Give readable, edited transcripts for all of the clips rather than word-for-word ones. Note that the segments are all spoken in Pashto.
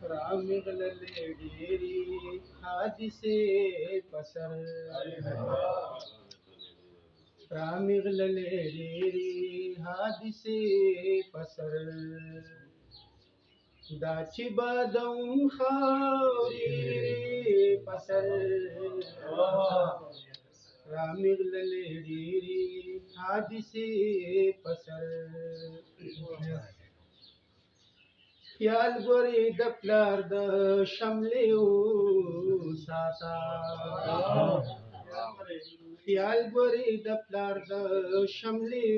रामगलले ढेरी हादिसे पसर रामगलले ढेरी हादिसे पसर दाची बादम खारी पसर रामगलले ढेरी हादिसे पसर خیال ګوري د پلار د شملې ساتا خیال ګوري د پلار د شملې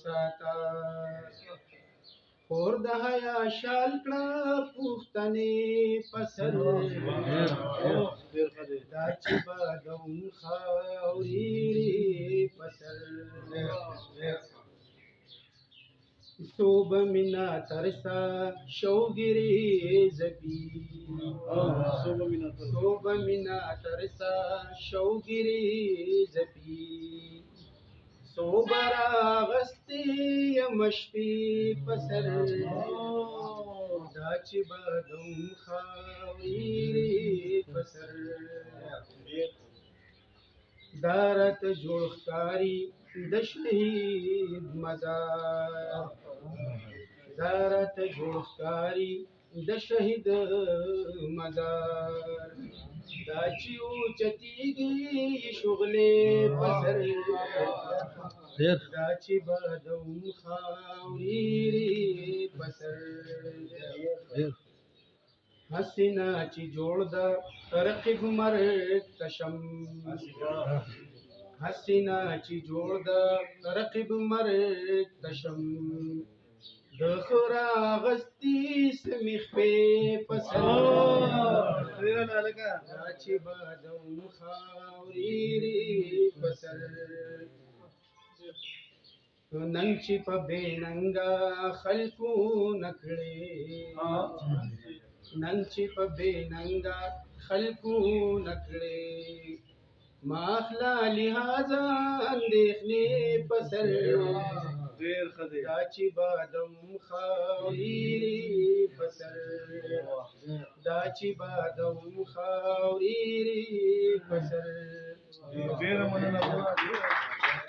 ساتا خور د حیا شال کړه پوښتنې پسر دا چې بادم خاوري پسر صوب منا ترسا شوگیری زبی صوب منا ترسا شوگیری زبی صوب راغستی مشپی پسر دا چی بادم خاویری پسر دارت جوړکاری د شهید مزار دارت جوړکاری د شهید مزار دا چې اوچتیږي شغلې پسر دا چې بادم خاوري پسر حسینا چې جوړ دا رقیب مرګ تشم حسینا چې جوړ دا رقیب مرګ تشم د خورا غستی سمیخ په پسر دا چې بادم خاوري پسر نن چې په بېننګا خلکو نکړې نن چې په بېننګا خلکو نکړې ما اخلا لهذا اندېښنې پسر دا چې بادم خاوري پسر دا چې بادم خاوري پسر ډېره مننه